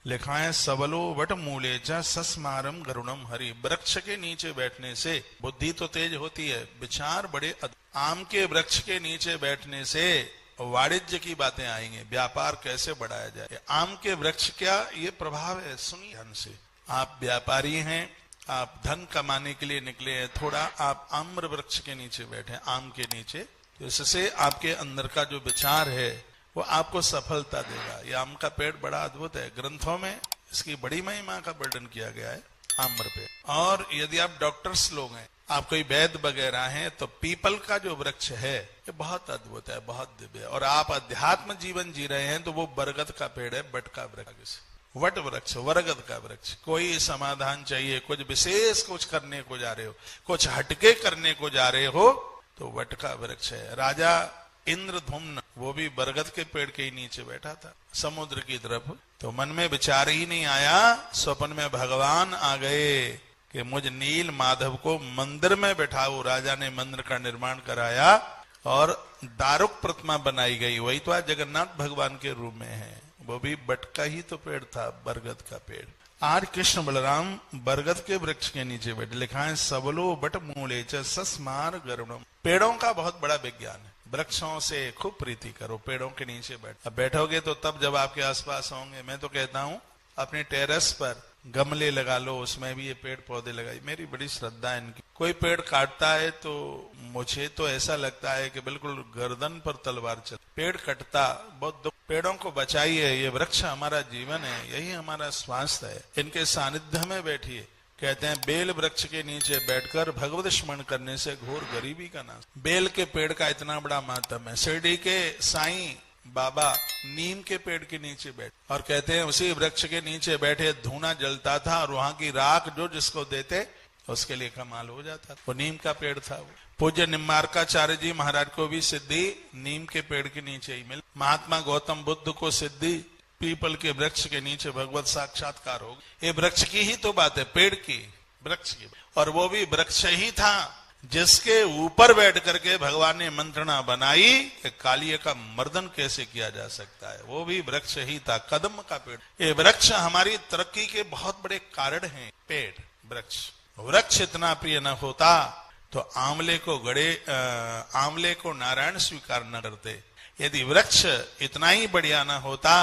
लिखा है सबलो वट मूले च सस्मारम गरुणम हरि। वृक्ष के नीचे बैठने से बुद्धि तो तेज होती है, विचार बड़े आम के वृक्ष के नीचे बैठने से वाणिज्य की बातें आएंगे, व्यापार कैसे बढ़ाया जाए। आम के वृक्ष क्या ये प्रभाव है, सुनिए ध्यान से। आप व्यापारी हैं, आप धन कमाने के लिए निकले हैं, थोड़ा आप आम्र वृक्ष के नीचे बैठे, आम के नीचे, तो इससे आपके अंदर का जो विचार है वो आपको सफलता देगा। ये आम का पेड़ बड़ा अद्भुत है, ग्रंथों में इसकी बड़ी महिमा का वर्णन किया गया है आम्र पेड़। और यदि आप डॉक्टर्स लोग हैं, आप कोई वैद्य वगैरह हैं, तो पीपल का जो वृक्ष है ये बहुत अद्भुत है, बहुत दिव्य है। और आप अध्यात्म जीवन जी रहे हैं तो वो बरगद का पेड़ है, बट का वृक्ष, वट वृक्ष, वरगद का वृक्ष। कोई समाधान चाहिए, कुछ विशेष कुछ करने को जा रहे हो, कुछ हटके करने को जा रहे हो, तो वट का वृक्ष है। राजा इंद्रधुम्न वो भी बरगद के पेड़ के ही नीचे बैठा था समुद्र की तरफ। तो मन में विचार ही नहीं आया, स्वप्न में भगवान आ गए कि मुझ नील माधव को मंदिर में बैठाओ। राजा ने मंदिर का निर्माण कराया और दारुक प्रतिमा बनाई गई, वही तो आज जगन्नाथ भगवान के रूप में है। वो भी बट का ही तो पेड़ था, बरगद का पेड़। आज कृष्ण बलराम बरगद के वृक्ष के नीचे बैठे। लिखा है सबलो बट मूले च सस्मार गरुणम। पेड़ों का बहुत बड़ा विज्ञान है। वृक्षों से खूब प्रीति करो, पेड़ों के नीचे अब बैठोगे तो तब जब आपके आसपास होंगे। मैं तो कहता हूँ अपने टेरेस पर गमले लगा लो, उसमें भी ये पेड़ पौधे लगाई। मेरी बड़ी श्रद्धा है इनकी। कोई पेड़ काटता है तो मुझे तो ऐसा लगता है कि बिल्कुल गर्दन पर तलवार चल। पेड़ कटता बहुत दुख। पेड़ों को बचाइए, ये वृक्ष हमारा जीवन है, यही हमारा स्वास्थ्य है। इनके सानिध्य में बैठिए। कहते हैं बेल वृक्ष के नीचे बैठकर भगवत स्मरण करने से घोर गरीबी का नाश। बेल के पेड़ का इतना बड़ा महत्व है। शिरडी के साईं बाबा नीम के पेड़ के नीचे बैठे और कहते हैं उसी वृक्ष के नीचे बैठे धुआं जलता था और वहां की राख जो जिसको देते उसके लिए कमाल हो जाता। वो नीम का पेड़ था। वो पूज्य निम्बार्काचार्य जी महाराज को भी सिद्धि नीम के पेड़ के नीचे ही मिली। महात्मा गौतम बुद्ध को सिद्धि पीपल के वृक्ष के नीचे भगवत साक्षात्कार हो गया। ये वृक्ष की ही तो बात है, पेड़ की, वृक्ष की। और वो भी वृक्ष ही था जिसके ऊपर बैठ करके भगवान ने मंत्रणा बनाई कि कालिये का मर्दन कैसे किया जा सकता है। वो भी वृक्ष ही था, कदम का पेड़। ये वृक्ष हमारी तरक्की के बहुत बड़े कारण हैं। पेड़, वृक्ष। वृक्ष इतना प्रिय न होता तो आंवले को नारायण स्वीकार न करते। यदि वृक्ष इतना ही बढ़िया न होता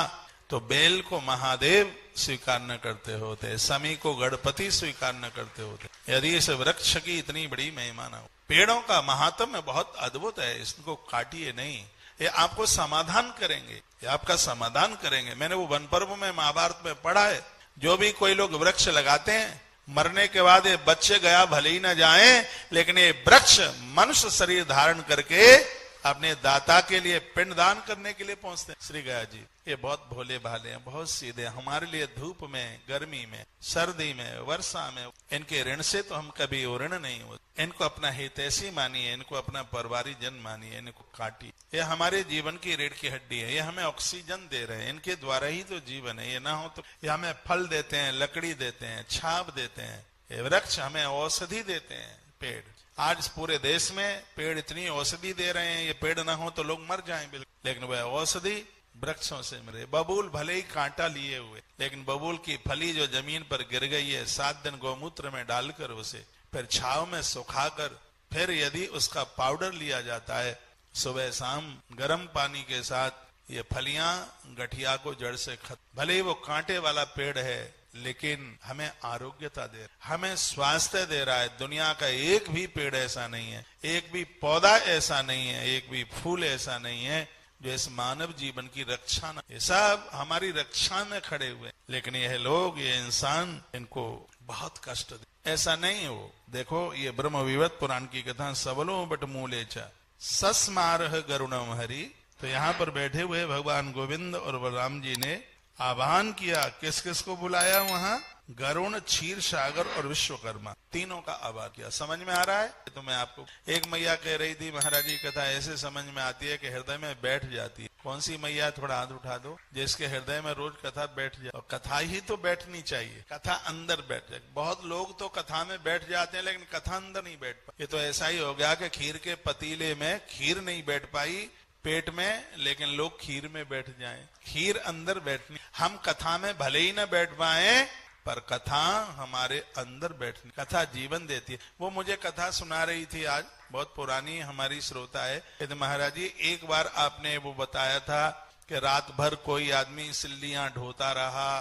तो बेल को महादेव स्वीकार न करते होते, समी को गणपति स्वीकार न करते होते, यदि इस वृक्ष की इतनी बड़ी महिमा न हो। पेड़ों का महात्म्य बहुत अद्भुत है, इसको काटिए नहीं। ये आपको समाधान करेंगे, ये आपका समाधान करेंगे। मैंने वो वन पर्व में महाभारत में पढ़ा है, जो भी कोई लोग वृक्ष लगाते हैं मरने के बाद ये बच्चे गया भले ही न जाए, लेकिन ये वृक्ष मनुष्य शरीर धारण करके अपने दाता के लिए पिंडदान करने के लिए पहुंचते हैं। श्री गया जी ये बहुत भोले भाले हैं, बहुत सीधे। हमारे लिए धूप में, गर्मी में, सर्दी में, वर्षा में इनके ऋण से तो हम कभी ऋण नहीं होते। इनको अपना हितैषी मानिए, इनको अपना परिवारिक जन मानिए, इनको काटिए। ये हमारे जीवन की रीढ़ की हड्डी है। ये हमें ऑक्सीजन दे रहे हैं, इनके द्वारा ही तो जीवन है। ये ना हो तो ये हमें फल देते हैं, लकड़ी देते हैं, छाप देते हैं। ये वृक्ष हमें औषधि देते हैं। पेड़ आज पूरे देश में पेड़ इतनी औषधि दे रहे हैं, ये पेड़ ना हो तो लोग मर जाएं बिल्कुल, लेकिन वह औषधि वृक्षों से मिले। बबूल भले ही कांटा लिए हुए, लेकिन बबूल की फली जो जमीन पर गिर गई है, 7 दिन गौमूत्र में डालकर उसे फिर छाव में सुखाकर फिर यदि उसका पाउडर लिया जाता है सुबह शाम गर्म पानी के साथ, ये फलियां गठिया को जड़ से खत्म। भले ही वो कांटे वाला पेड़ है, लेकिन हमें आरोग्यता दे, हमें स्वास्थ्य दे रहा है। दुनिया का एक भी पेड़ ऐसा नहीं है, एक भी पौधा ऐसा नहीं है, एक भी फूल ऐसा नहीं है जो इस मानव जीवन की रक्षा न। ये सब हमारी रक्षा में खड़े हुए, लेकिन यह लोग, ये इंसान, इनको बहुत कष्ट दे। ऐसा नहीं हो। देखो ये ब्रह्म विवत पुराण की कथा, सबलो बट मूले च सस्मारह गरुणम हरि। तो यहाँ पर बैठे हुए भगवान गोविंद और बलराम जी ने आह्वान किया। किस किस को बुलाया वहां? गरुण, क्षीर सागर और विश्वकर्मा, तीनों का आह्वान किया। समझ में आ रहा है? तो मैं आपको एक मैया कह रही थी महाराज जी कथा ऐसे समझ में आती है कि हृदय में बैठ जाती है। कौन सी मैया? थोड़ा हाथ उठा दो जिसके हृदय में रोज कथा बैठ जाए। और कथा ही तो बैठनी चाहिए, कथा अंदर बैठ जाए। बहुत लोग तो कथा में बैठ जाते हैं लेकिन कथा अंदर नहीं बैठ पाई। ये तो ऐसा ही हो गया कि खीर के पतीले में खीर नहीं बैठ पाई पेट में, लेकिन लोग खीर में बैठ जाएं। खीर अंदर बैठनी। हम कथा में भले ही न बैठ पाए, पर कथा हमारे अंदर बैठनी, कथा जीवन देती है। वो मुझे कथा सुना रही थी आज, बहुत पुरानी हमारी श्रोता है। कहते महाराज जी एक बार आपने वो बताया था कि रात भर कोई आदमी सिल्लियां ढोता रहा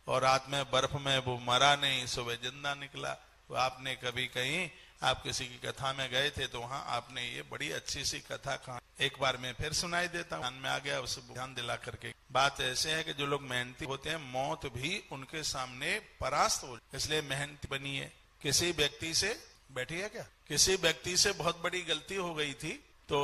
और रात में बर्फ में वो मरा नहीं, सुबह जिंदा निकला। वो आपने कभी कहीं आप किसी की कथा में गए थे तो वहां आपने ये बड़ी अच्छी सी कथा कहा, एक बार मैं फिर सुनाई देता हूं, ध्यान में आ गया, उसे ध्यान दिला करके। बात ऐसे है कि जो लोग मेहनती होते हैं मौत भी उनके सामने परास्त हो, इसलिए मेहनती बनिए। किसी व्यक्ति से बैठिए क्या, किसी व्यक्ति से बहुत बड़ी गलती हो गई थी तो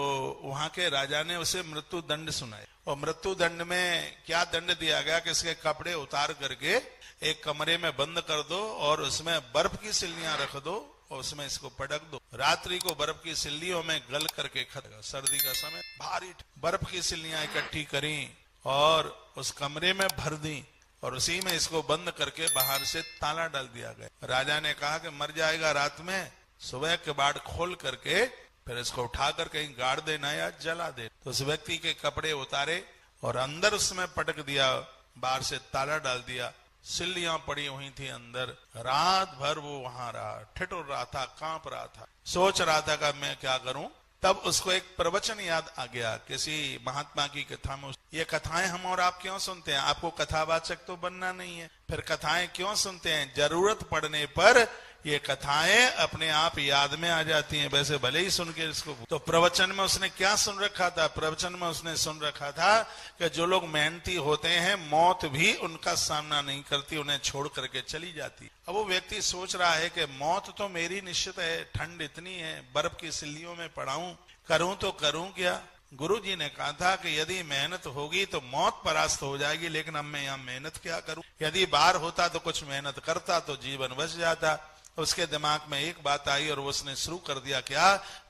वहां के राजा ने उसे मृत्यु दंड सुनाए, और मृत्यु दंड में क्या दंड दिया गया कि इसके कपड़े उतार करके एक कमरे में बंद कर दो और उसमें बर्फ की सिल्लियां रख दो और उसमें इसको पटक दो। रात्रि को बर्फ की सिल्लियों में गल करके खा, सर्दी का समय भारी बर्फ की सिल्लियां इकट्ठी करी और उस कमरे में भर दी और उसी में इसको बंद करके बाहर से ताला डाल दिया गया। राजा ने कहा कि मर जाएगा रात में, सुबह किवाड़ खोल करके फिर इसको उठाकर कहीं गाड़ देना या जला दे। तो उस व्यक्ति के कपड़े उतारे और अंदर उसमें पटक दिया, बाहर से ताला डाल दिया, सिल्लियां पड़ी हुई थी अंदर। रात भर वो वहां रहा, ठिठुर रहा था, कांप रहा था, सोच रहा था कि मैं क्या करूं। तब उसको एक प्रवचन याद आ गया किसी महात्मा की कथा में। ये कथाएं हम और आप क्यों सुनते हैं? आपको कथावाचक तो बनना नहीं है, फिर कथाएं क्यों सुनते हैं? जरूरत पड़ने पर ये कथाएं अपने आप याद में आ जाती हैं, वैसे भले ही सुन के इसको। तो प्रवचन में उसने क्या सुन रखा था? प्रवचन में उसने सुन रखा था कि जो लोग मेहनती होते हैं मौत भी उनका सामना नहीं करती, उन्हें छोड़ करके चली जाती। अब वो व्यक्ति सोच रहा है कि मौत तो मेरी निश्चित है, ठंड इतनी है, बर्फ की सिल्लियों में पड़ा हूं, करूं तो करूं क्या? गुरु जी ने कहा था कि यदि मेहनत होगी तो मौत परास्त हो जाएगी, लेकिन अब मैं यहाँ मेहनत क्या करूं? यदि बाहर होता तो कुछ मेहनत करता तो जीवन बच जाता। उसके दिमाग में एक बात आई और उसने शुरू कर दिया, क्या?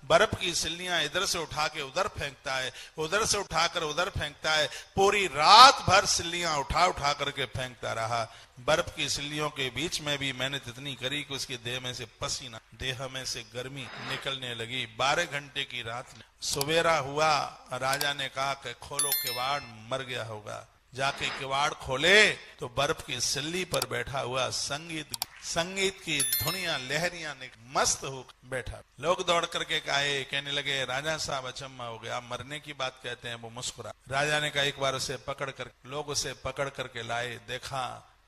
बर्फ की सिल्लियां इधर से उठा के उधर फेंकता है, उधर से उठाकर उधर फेंकता है। पूरी रात भर सिल्लियां उठा उठा करके फेंकता रहा। बर्फ की सिल्लियों के बीच में भी मेहनत इतनी करी कि उसकी देह में से पसीना, देह में से गर्मी निकलने लगी। 12 घंटे की रात, सवेरा हुआ, राजा ने कहा कि खोलो किवाड़, मर गया होगा। जाके किवाड़ खोले तो बर्फ की सिल्ली पर बैठा हुआ संगीत की धुनिया लहरियां मस्त हो बैठा। लोग दौड़ करके कहने लगे राजा साहब अचम्मा हो गया, मरने की बात कहते हैं। वो मुस्कुरा। राजा ने कहा एक बार उसे पकड़ कर, लोग उसे पकड़ करके लाए, देखा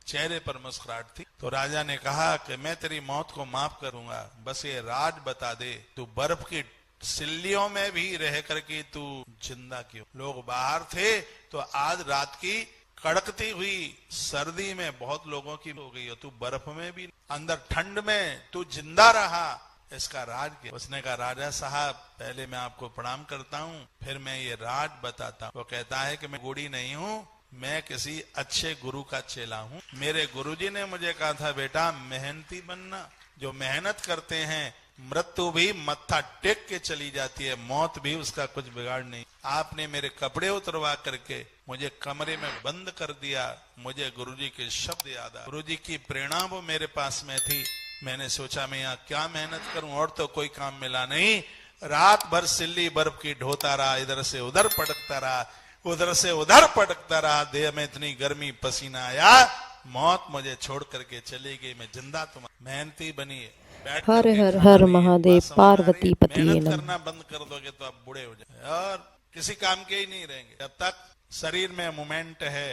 चेहरे पर मुस्कुराहट थी। तो राजा ने कहा कि मैं तेरी मौत को माफ करूंगा, बस ये राज बता दे, तू बर्फ की सिल्लियों में भी रह करके तू जिंदा क्यों? लोग बाहर थे तो आज रात की कड़कती हुई सर्दी में बहुत लोगों की हो गई, और तू बर्फ में भी, अंदर ठंड में तू जिंदा रहा, इसका राज क्या? उसने कहा राजा साहब पहले मैं आपको प्रणाम करता हूँ, फिर मैं ये राज बताता हूँ। वो कहता है कि मैं गुड़ी नहीं हूँ, मैं किसी अच्छे गुरु का चेला हूँ। मेरे गुरुजी ने मुझे कहा था बेटा मेहनती बनना, जो मेहनत करते हैं मृत्यु भी मत्था टेक के चली जाती है, मौत भी उसका कुछ बिगाड़ नहीं। आपने मेरे कपड़े उतरवा करके मुझे कमरे में बंद कर दिया, मुझे गुरुजी के शब्द याद आए, गुरुजी की प्रेरणा वो मेरे पास में थी। मैंने सोचा मैं यहाँ क्या मेहनत करूं, और तो कोई काम मिला नहीं। रात भर सिल्ली बर्फ की ढोता रहा, इधर से उधर पटकता रहा, उधर से उधर पटकता रहा, देह में इतनी गर्मी पसीना आया, मौत मुझे छोड़ करके चली गई। मैं जिंदा तुम मेहनती बनी, हर हर हर महादेव, पार्वती पति मेहनत करना बंद कर दोगे तो आप बूढ़े हो जाए और किसी काम के ही नहीं रहेंगे। जब तक शरीर में मूवमेंट है,